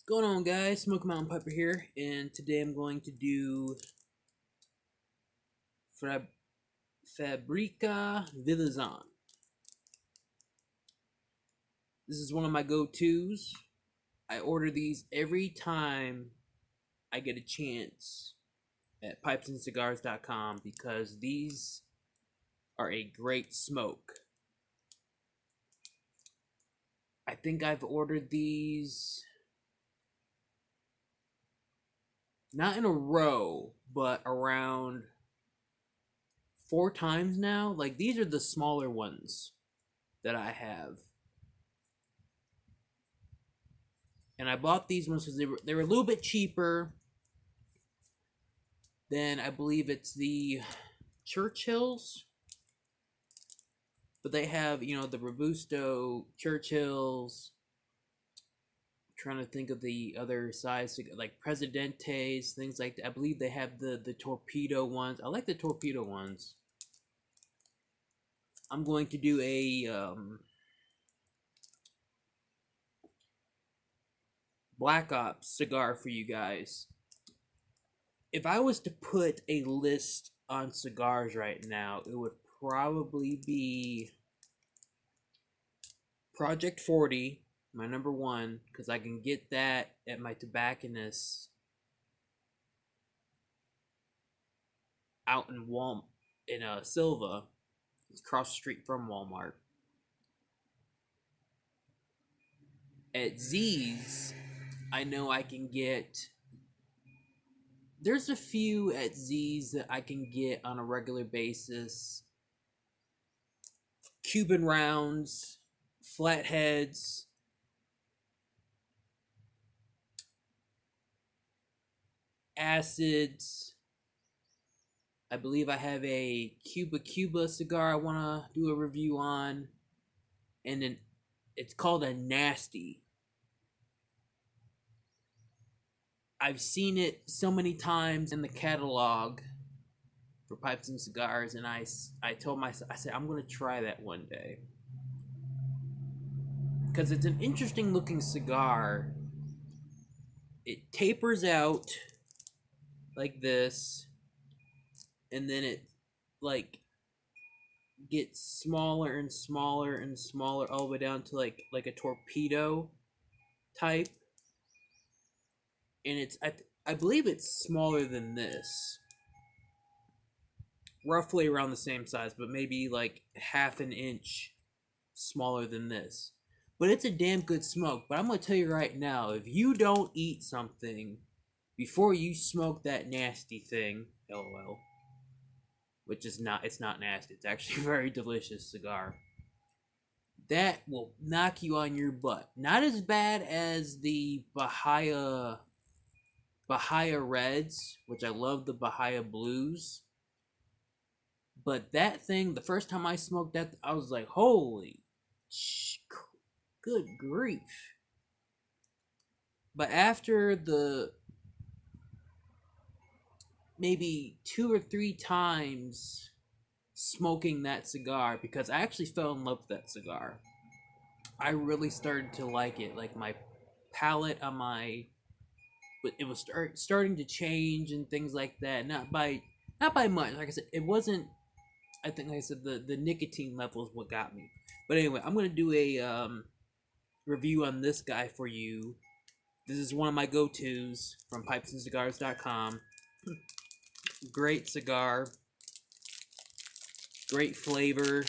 Going on, guys? Smoke Mountain Piper here, and today I'm going to do Fabrica Villazon. This is one of my go-tos. I order these every time I get a chance at pipesandcigars.com because these are a great smoke. I think I've ordered these not in a row, but around 4 times now. Like, these are the smaller ones that I have. And I bought these ones because they were a little bit cheaper than, I believe it's the Churchills. But they have, the Robusto Churchills. I'm trying to think of the other size, like Presidentes, things like that. I believe they have the torpedo ones. I like the torpedo ones. I'm going to do a Black Ops cigar for you guys. If I was to put a list on cigars right now, it would probably be Project 40, my number one, because I can get that at my tobacconist out in Silva. It's across the street from Walmart. At Z's, I know I can get. There's a few at Z's that I can get on a regular basis. Cuban rounds, flatheads, acids. I believe I have a Cuba cigar I want to do a review on. And then it's called a Nasty. I've seen it so many times in the catalog for pipes and cigars, and I told myself, I said, I'm going to try that one day. Because it's an interesting looking cigar. It tapers out like this, and then it like gets smaller and smaller and smaller all the way down to like a torpedo type. And I believe it's smaller than this, roughly around the same size, but maybe like half an inch smaller than this. But it's a damn good smoke. But I'm gonna tell you right now, if you don't eat something before you smoke that nasty thing, lol, which is not, it's not nasty, it's actually a very delicious cigar, that will knock you on your butt. Not as bad as the Bahia Reds, which I love the Bahia Blues. But that thing, the first time I smoked that, I was like, holy, good grief. But after the maybe 2 or 3 times smoking that cigar, because I actually fell in love with that cigar, I really started to like it. Like, my palate on my, but it was starting to change and things like that. Not by much. Like I said, it wasn't. I think, like I said, the nicotine level is what got me. But anyway, I'm gonna do a review on this guy for you. This is one of my go-tos from pipesandcigars.com. Great cigar, great flavor,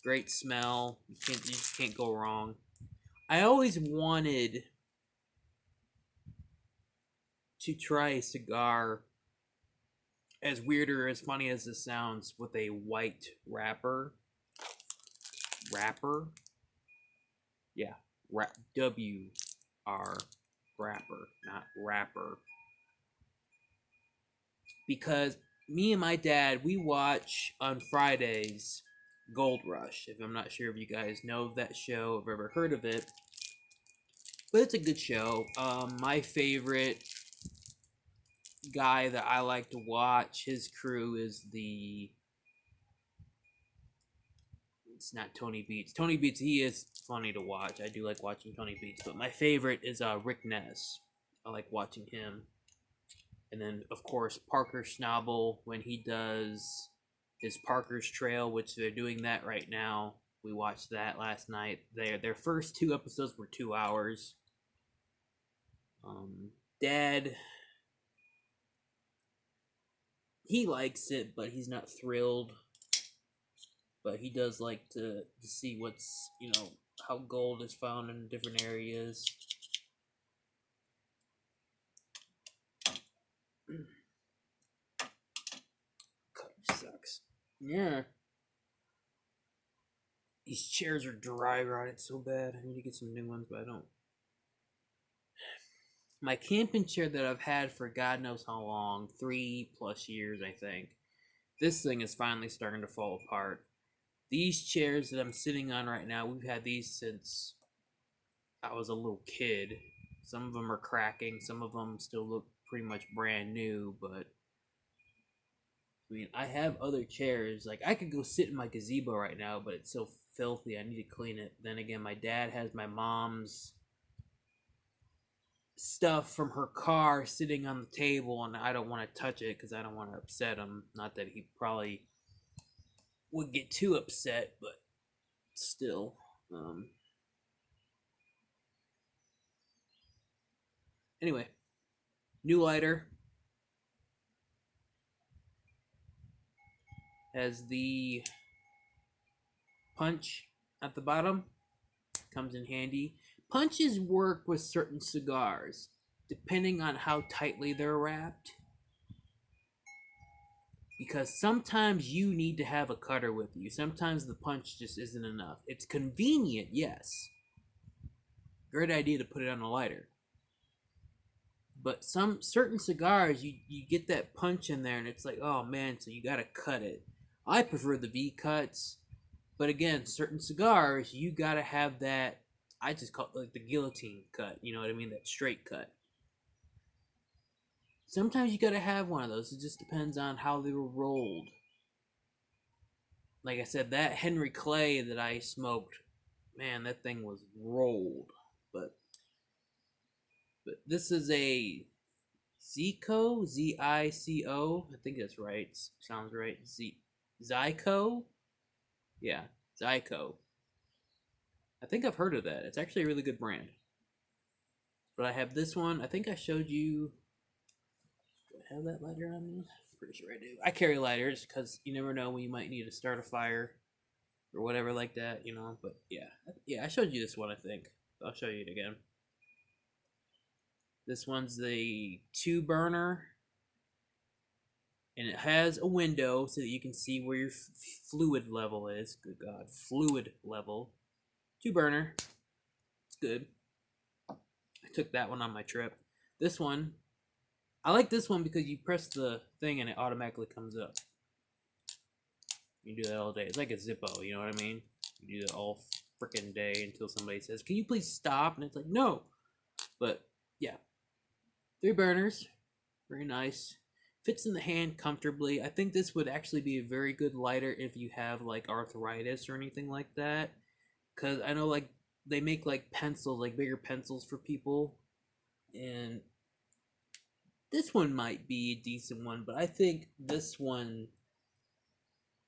great smell. You just can't go wrong. I always wanted to try a cigar, as weird or as funny as this sounds, with a white wrapper. Yeah, WR, wrapper, not rapper. Because me and my dad, we watch on Fridays Gold Rush. If I'm not sure if you guys know of that show, if ever heard of it, but it's a good show. My favorite guy that I like to watch, his crew, is the Beats, not Tony Beats. Tony Beats, he is funny to watch. I do like watching Tony Beats, but my favorite is Rick Ness. I like watching him. And then, of course, Parker Schnabel when he does his Parker's Trail, which they're doing that right now. We watched that last night. Their first 2 episodes were 2 hours. Dad, he likes it, but he's not thrilled. But he does like to see what's, how gold is found in different areas. Cutter sucks. Yeah. These chairs are dry rotted so bad. I need to get some new ones, but I don't. My camping chair that I've had for God knows how long, 3+ years, I think. This thing is finally starting to fall apart. These chairs that I'm sitting on right now, we've had these since I was a little kid. Some of them are cracking, some of them still look pretty much brand new, but I mean, I have other chairs. Like, I could go sit in my gazebo right now, but it's so filthy, I need to clean it. Then again, my dad has my mom's stuff from her car sitting on the table, and I don't want to touch it because I don't want to upset him. Not that he probably would get too upset, but still. Anyway, new lighter has the punch at the bottom. Comes in handy. Punches work with certain cigars, depending on how tightly they're wrapped. Because sometimes you need to have a cutter with you. Sometimes the punch just isn't enough. It's convenient, yes. Great idea to put it on a lighter. But some certain cigars, you get that punch in there, and it's like, oh man, so you gotta cut it. I prefer the V cuts, but again, certain cigars, you gotta have that. I just call it like the guillotine cut. You know what I mean? That straight cut. Sometimes you gotta have one of those. It just depends on how they were rolled. Like I said, that Henry Clay that I smoked, man, that thing was rolled. But this is a Zico, Zico. I think that's right. Sounds right. Zico? Yeah, Zico. I think I've heard of that. It's actually a really good brand. But I have this one. I think I showed you. Do I have that lighter on me? Pretty sure I do. I carry lighters because you never know when you might need to start a fire or whatever like that, But yeah, I showed you this one. I think I'll show you it again. This one's the 2-burner, and it has a window so that you can see where your fluid level is. Good God, fluid level. 2-burner. It's good. I took that one on my trip. This one, I like this one because you press the thing and it automatically comes up. You do that all day. It's like a Zippo, you know what I mean? You do that all freaking day until somebody says, "Can you please stop?" And it's like, no. But yeah, 3 burners, very nice. Fits in the hand comfortably. I think this would actually be a very good lighter if you have like arthritis or anything like that. Because I know like they make like pencils, like bigger pencils for people. And this one might be a decent one, but I think this one,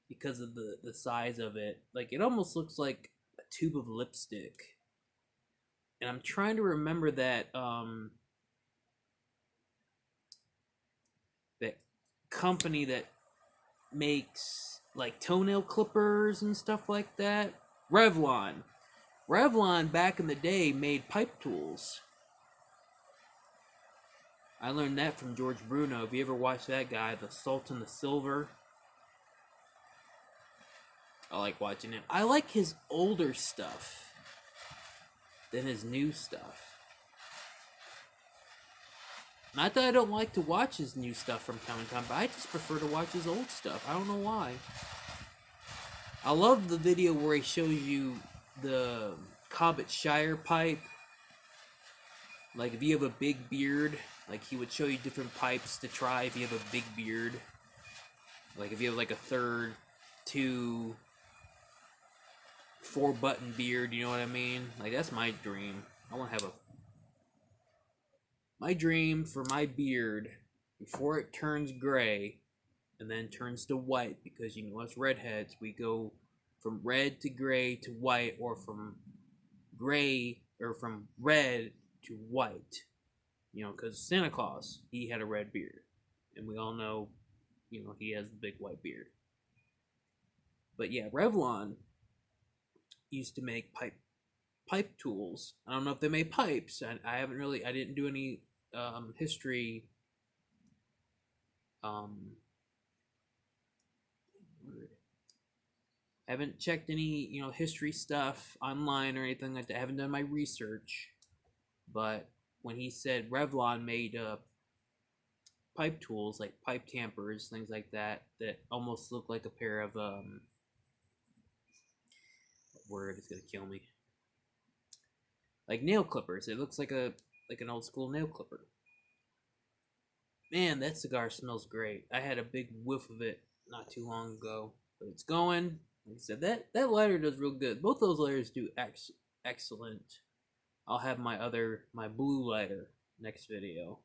because of the size of it, like it almost looks like a tube of lipstick. And I'm trying to remember that that company that makes like toenail clippers and stuff like that. Revlon back in the day made pipe tools. I learned that from George Bruno. If you ever watched that guy, The Salt and the Silver, I like watching him. I like his older stuff than his new stuff. Not that I don't like to watch his new stuff from time to time, but I just prefer to watch his old stuff. I don't know why. I love the video where he shows you the Cobbett Shire pipe. Like if you have a big beard, like he would show you different pipes to try if you have a big beard. Like if you have like a 3rd, 2, 4-button beard, you know what I mean? Like, that's my dream. I want to have a my dream for my beard before it turns gray and then turns to white, because you know us redheads, we go from red to gray to white, or from gray or from red to white. You know, because Santa Claus, he had a red beard, and we all know, you know, he has the big white beard. But yeah, Revlon used to make pipe tools. I don't know if they made pipes. I haven't really. I didn't do any history. Um, I haven't checked any history stuff online or anything like that. I haven't done my research. But when he said Revlon made pipe tools like pipe tampers, things like that, that almost look like a pair of word is gonna kill me. Like nail clippers. It looks like an old school nail clipper. Man, that cigar smells great. I had a big whiff of it not too long ago, but it's going. Like I said, that lighter does real good. Both those lighters do excellent. I'll have my blue lighter next video,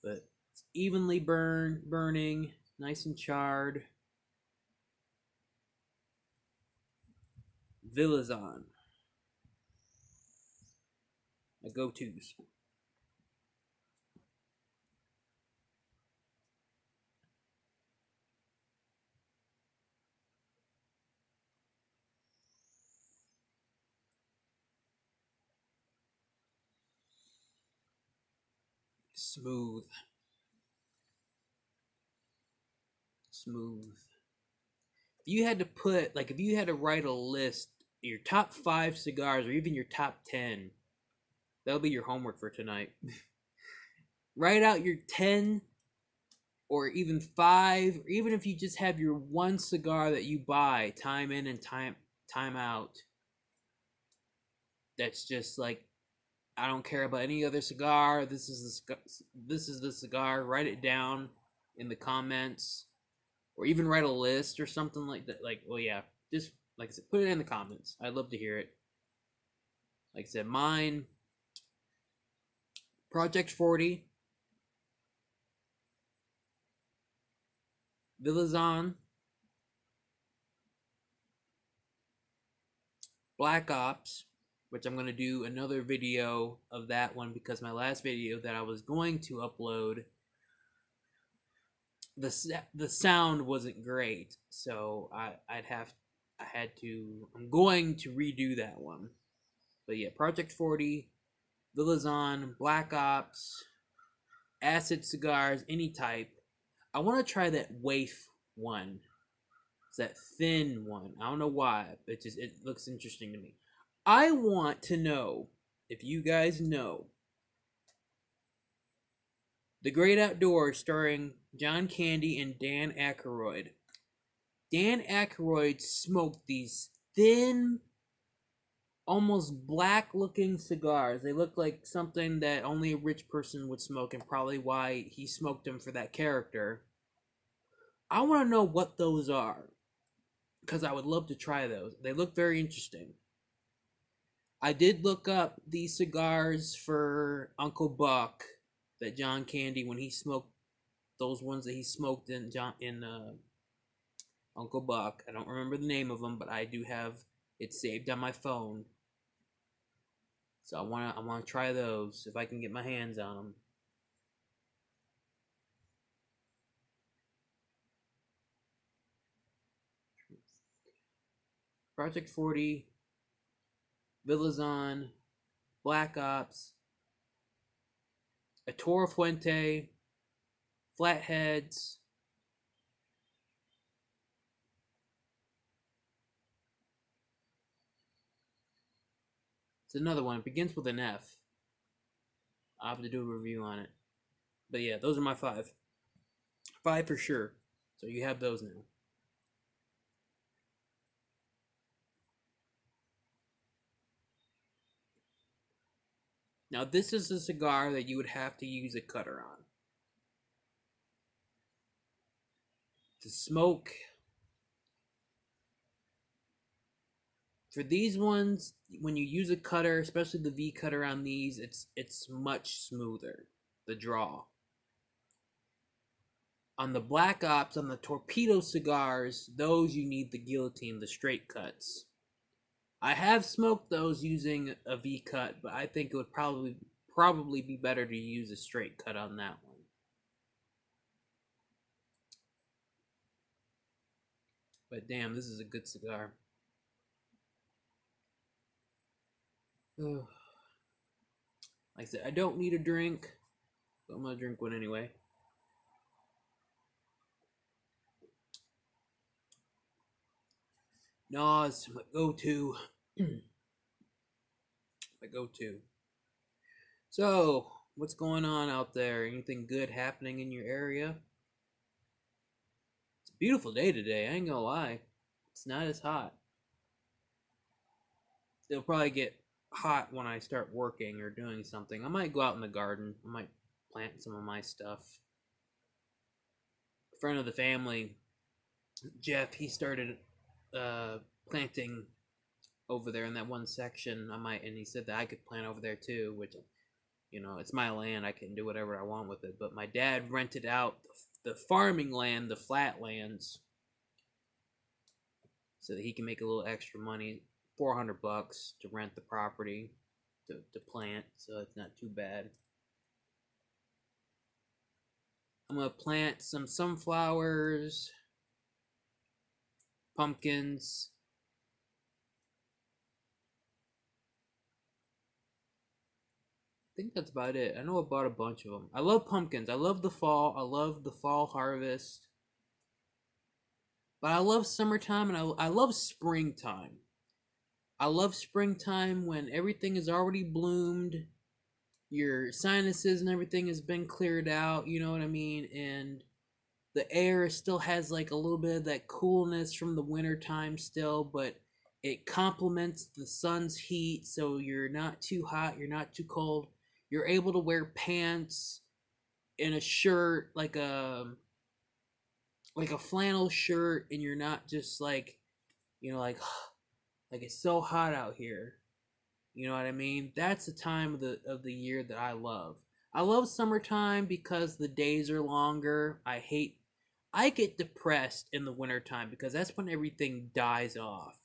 but it's evenly burning, nice and charred. Villazon, my go-tos. Smooth, smooth. If you had to write a list, your top 5 cigars, or even your top 10, that'll be your homework for tonight. Write out your 10 or even 5, or even if you just have your one cigar that you buy time in and time out. That's just like, I don't care about any other cigar. This is the cigar. Write it down in the comments, or even write a list or something like that. Like, well, yeah, just like I said, put it in the comments. I'd love to hear it. Like I said, mine, Project 40, Villazon, Black Ops, which I'm going to do another video of that one, because my last video that I was going to upload, the sound wasn't great, so I'm going to redo that one. But yeah, Project 40, Villazon, Black Ops, acid cigars, any type. I want to try that waif one. It's that thin one. I don't know why, but it looks interesting to me. I want to know if you guys know The Great Outdoors, starring John Candy and Dan Aykroyd. Dan Aykroyd smoked these thin, almost black-looking cigars. They look like something that only a rich person would smoke, and probably why he smoked them for that character. I want to know what those are, because I would love to try those. They look very interesting. I did look up these cigars for Uncle Buck that John Candy, when he smoked those ones that he smoked in Uncle Buck. I don't remember the name of them, but I do have it saved on my phone. So I wanna try those if I can get my hands on them. Project 40, Villazon, Black Ops, a Toro Fuente, Flatheads. It's another one. It begins with an F. I'll have to do a review on it. But yeah, those are my 5. 5 for sure. So you have those now. Now this is a cigar that you would have to use a cutter on. To smoke For these ones, when you use a cutter, especially the V cutter on these, it's much smoother, the draw. On the Black Ops, on the Torpedo cigars, those you need the guillotine, the straight cuts. I have smoked those using a V cut, but I think it would probably be better to use a straight cut on that one. But damn, this is a good cigar. Like I said, I don't need a drink, but I'm gonna drink one anyway. Nas, my go-to. My go-to. So, what's going on out there? Anything good happening in your area? It's a beautiful day today, I ain't gonna lie. It's not as hot. It'll probably get hot when I start working or doing something. I might go out in the garden. I might plant some of my stuff. A friend of the family, Jeff, he started planting over there in that one section. And he said that I could plant over there too, which, you know, it's my land. I can do whatever I want with it. But my dad rented out the farming land, the flat lands, so that he can make a little extra money. $400 to rent the property to plant, so it's not too bad. I'm gonna plant some sunflowers, pumpkins. I think that's about it. I know I bought a bunch of them. I love pumpkins. I love the fall. I love the fall harvest. But I love summertime and I love springtime. I love springtime when everything is already bloomed, your sinuses and everything has been cleared out, you know what I mean? And the air still has like a little bit of that coolness from the winter time still, but it complements the sun's heat, so you're not too hot, you're not too cold. You're able to wear pants and a shirt, like a flannel shirt, and you're not just like, you know, like it's so hot out here. You know what I mean? That's the time of the year that I love. I love summertime because the days are longer. I get depressed in the wintertime because that's when everything dies off.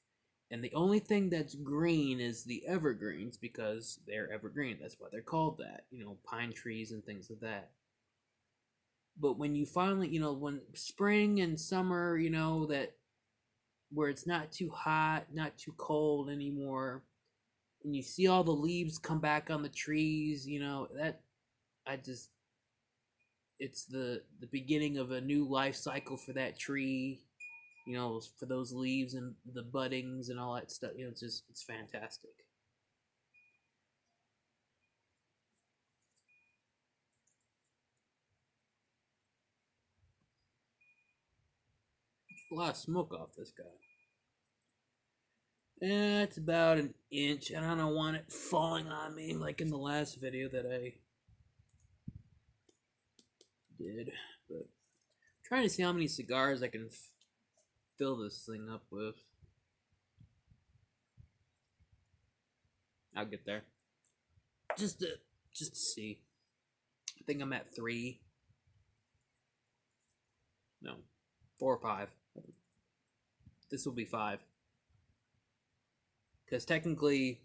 And the only thing that's green is the evergreens because they're evergreen. That's why they're called that. You know, pine trees and things like that. But when you finally, you know, when spring and summer, you know, that where it's not too hot, not too cold anymore, and you see all the leaves come back on the trees, you know, that I just it's the beginning of a new life cycle for that tree, you know, for those leaves and the buddings and all that stuff. You know, it's fantastic. A lot of smoke off this guy. It's about an inch, and I don't want it falling on me like in the last video that I did. But I'm trying to see how many cigars I can fill this thing up with. I'll get there. Just to see. I think I'm at 3. No, 4 or 5. This will be 5. Because technically,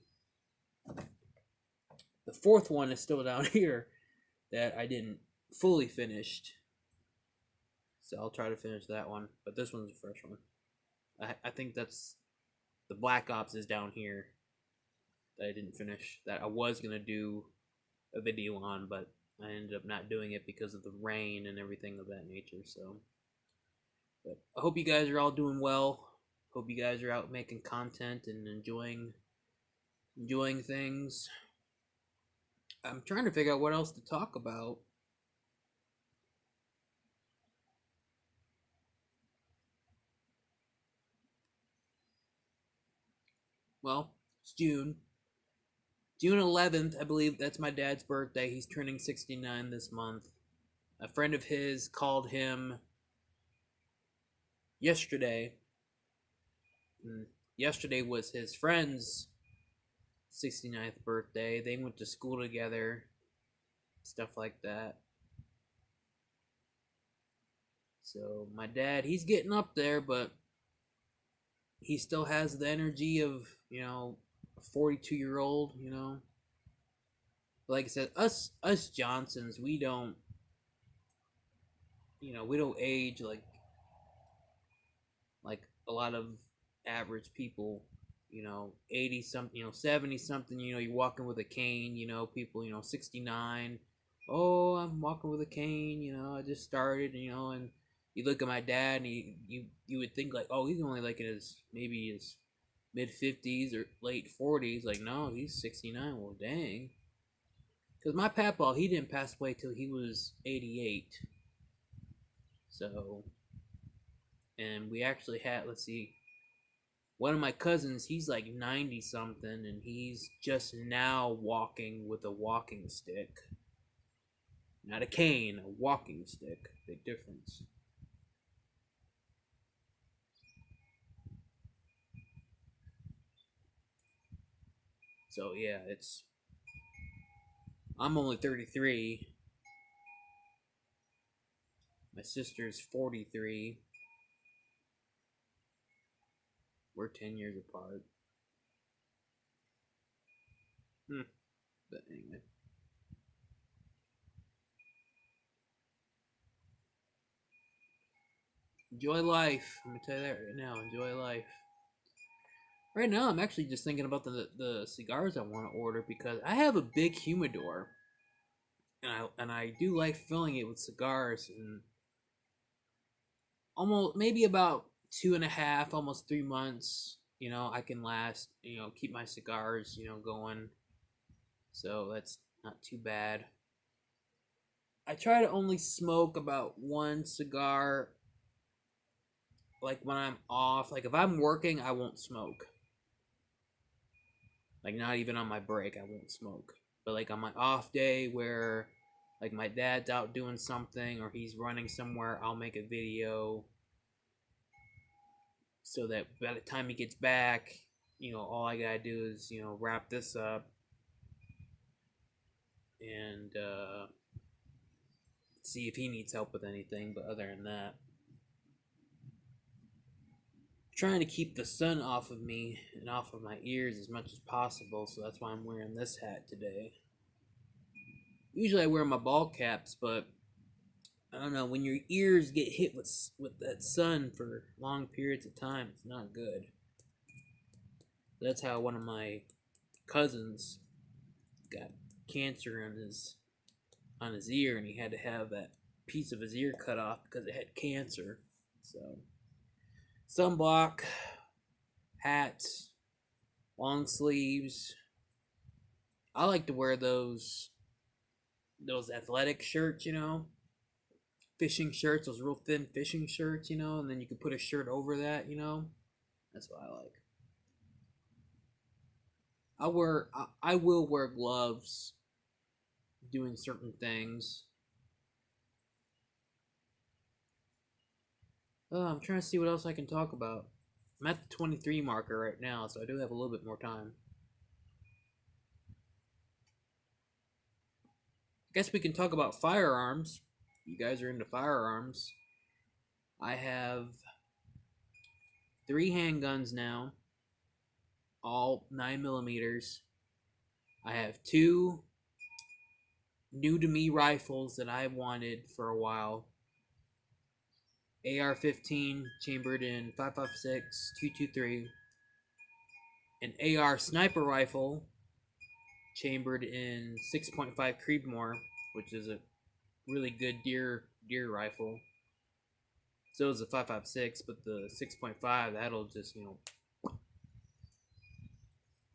the 4th one is still down here that I didn't fully finished. So I'll try to finish that one. But this one's a fresh one. I think that's the Black Ops is down here that I didn't finish. That I was going to do a video on, but I ended up not doing it because of the rain and everything of that nature. So, but I hope you guys are all doing well. Hope you guys are out making content and enjoying things. I'm trying to figure out what else to talk about. Well, it's June. June 11th, I believe that's my dad's birthday. He's turning 69 this month. A friend of his called him yesterday. yesterday was his friend's 69th birthday. They went to school together, stuff like that. So my dad, he's getting up there, but he still has the energy of, a 42-year-old, Like I said, us Johnsons, we don't age like a lot of average people, 80 something, 70 something, you're walking with a cane, people, 69. Oh, I'm walking with a cane, I just started, and you look at my dad and you would think like, oh, he's only like in his mid 50s or late 40s. Like, no, he's 69. Well, dang. Because my papa, he didn't pass away till he was 88. So, and we actually had, let's see, one of my cousins, he's like 90 something, and he's just now walking with a walking stick. Not a cane, a walking stick. Big difference. So, yeah, I'm only 33. My sister's 43. We're 10 years apart. But anyway. Enjoy life. I'm gonna tell you that right now. Enjoy life. Right now, I'm actually just thinking about the cigars I want to order because I have a big humidor, and I do like filling it with cigars, and almost maybe about 2.5, almost 3 months. I can last. Keep my cigars, going. So that's not too bad. I try to only smoke about one cigar, like when I'm off. Like if I'm working, I won't smoke. Like not even on my break, I won't smoke. But like on my off day where like my dad's out doing something or he's running somewhere, I'll make a video so that by the time he gets back, all I gotta do is, wrap this up and see if he needs help with anything. But other than that, trying to keep the sun off of me and off of my ears as much as possible, so that's why I'm wearing this hat today. Usually I wear my ball caps, but I don't know, when your ears get hit with that sun for long periods of time, it's not good. That's how one of my cousins got cancer on his ear, and he had to have that piece of his ear cut off because it had cancer. So, sunblock, hats, long sleeves. I like to wear those athletic shirts, fishing shirts, those real thin fishing shirts, and then you can put a shirt over that. That's what I like. I will wear gloves doing certain things. I'm trying to see what else I can talk about. I'm at the 23 marker right now, so I do have a little bit more time. I guess we can talk about firearms. You guys are into firearms. I have 3 handguns now, all 9 millimeters. I have 2 new-to-me rifles that I wanted for a while. AR-15 chambered in 5.56 223, an AR sniper rifle chambered in 6.5 Creedmoor, which is a really good deer rifle. So is the 5.56, but the 6.5, that'll just,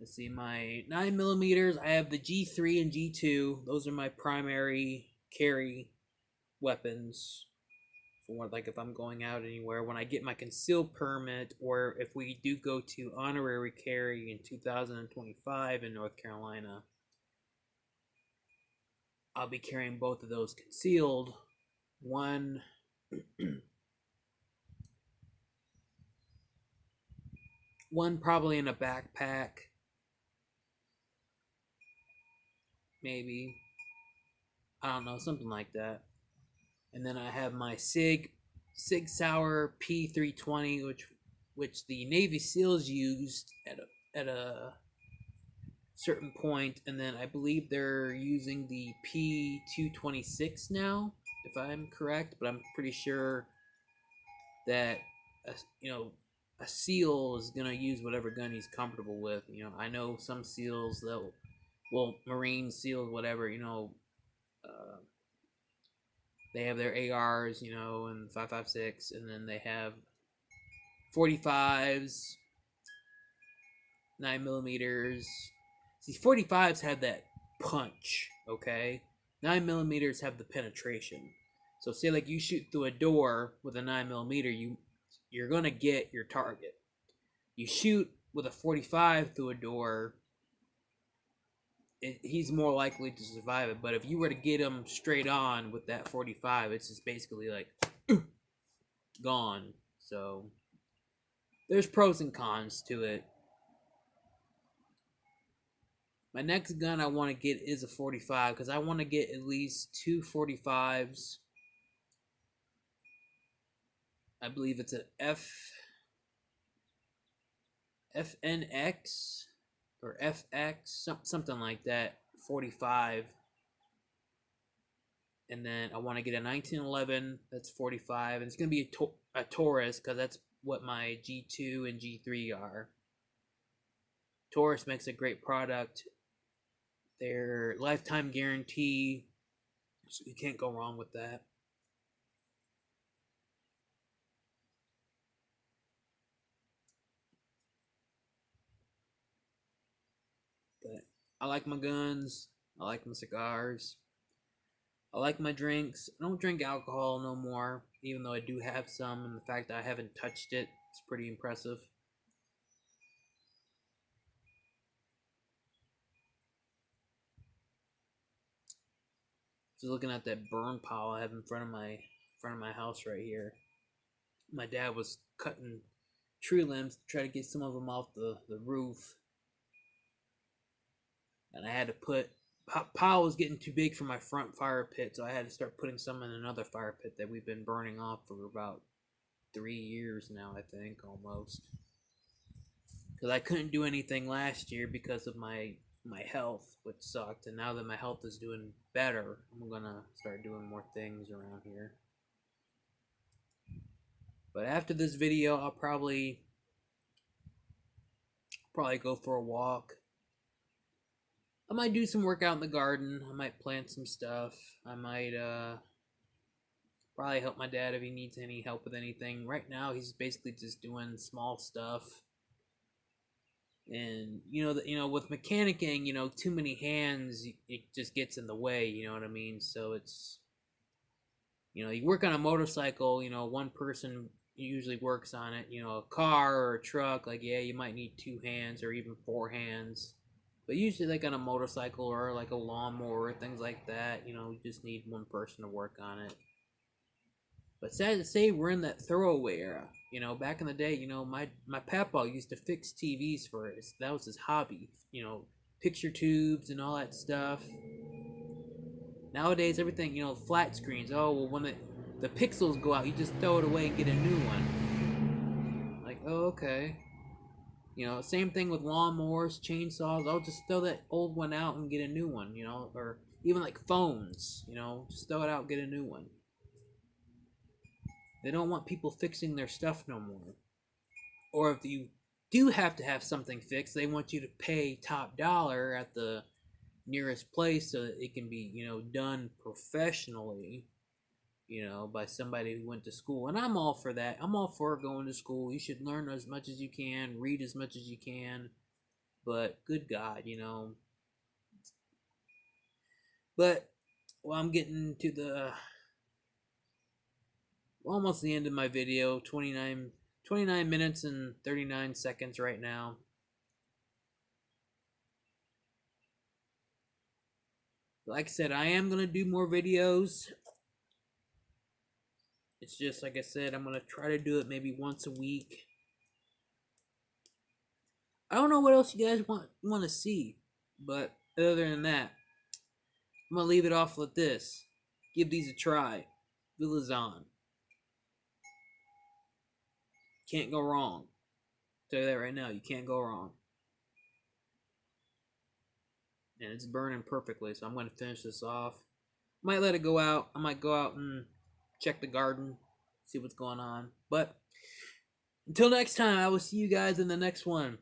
let's see, my 9 millimeters. I have the G3 and G2. Those are my primary carry weapons for like if I'm going out anywhere. When I get my concealed permit, or if we do go to honorary carry in 2025 in North Carolina, I'll be carrying both of those concealed. One one probably in a backpack, maybe. I don't know, something like that. And then I have my Sig Sauer P320, which the Navy SEALs used at a certain point, and then I believe they're using the P226 now, if I'm correct. But I'm pretty sure that a, you know a SEAL is gonna use whatever gun he's comfortable with. I know some SEALs that, well, Marine SEALs, whatever. Uh, they have their ARs, and 5.56, and then they have 45s, 9 millimeters. See, 45s have that punch, okay? 9 millimeters have the penetration. So say like you shoot through a door with a 9 millimeter, you're gonna get your target. You shoot with a 45 through a door, he's more likely to survive it. But if you were to get him straight on with that 45, it's just basically like gone. So there's pros and cons to it. My next gun I want to get is a 45 because I want to get at least two 45s. I believe it's a FNX or FX, something like that, 45. And then I want to get a 1911 that's 45, and it's going to be a Taurus because that's what my G2 and G3 are. Taurus makes a great product. Their lifetime guarantee, so you can't go wrong with that. But I like my guns. I like my cigars. I like my drinks. I don't drink alcohol no more, even though I do have some, and the fact that I haven't touched it is pretty impressive. Just looking at that burn pile I have in front of my house right here. My dad was cutting tree limbs to try to get some of them off the roof, and I had to put pile was getting too big for my front fire pit, so I had to start putting some in another fire pit that we've been burning off for about 3 years now, I think, almost. Because I couldn't do anything last year because of my health, which sucked. And now that my health is doing better, I'm gonna start doing more things around here. But after this video, I'll probably go for a walk. I might do some work out in the garden. I might plant some stuff. I might probably help my dad if he needs any help with anything. Right now, he's basically just doing small stuff. And with mechanicking, too many hands, it just gets in the way. You know what I mean? So it's, you work on a motorcycle. One person usually works on it. A car or a truck, like, yeah, you might need 2 hands or even 4 hands. But usually, like on a motorcycle or like a lawnmower, things like that, you just need one person to work on it. But sad to say, we're in that throwaway era. Back in the day, my papa used to fix TVs for us. That was his hobby. Picture tubes and all that stuff. Nowadays, everything, flat screens. Oh, well, when the pixels go out, you just throw it away and get a new one. Like, oh, okay. Same thing with lawnmowers, chainsaws. I'll just throw that old one out and get a new one, or even like phones, just throw it out and get a new one. They don't want people fixing their stuff no more. Or if you do have to have something fixed, they want you to pay top dollar at the nearest place so that it can be, done professionally, by somebody who went to school. And I'm all for that. I'm all for going to school. You should learn as much as you can, read as much as you can. But good God, But, well, I'm getting to the almost the end of my video. 29 minutes and 39 seconds right now. Like I said, I am going to do more videos. It's just, like I said, I'm going to try to do it maybe once a week. I don't know what else you guys want to see, but other than that, I'm gonna leave it off with this. Give these a try. Villazon. Can't go wrong. Tell you that right now. You can't go wrong. And it's burning perfectly, so I'm gonna finish this off. Might let it go out. I might go out and check the garden, see what's going on. But until next time, I will see you guys in the next one.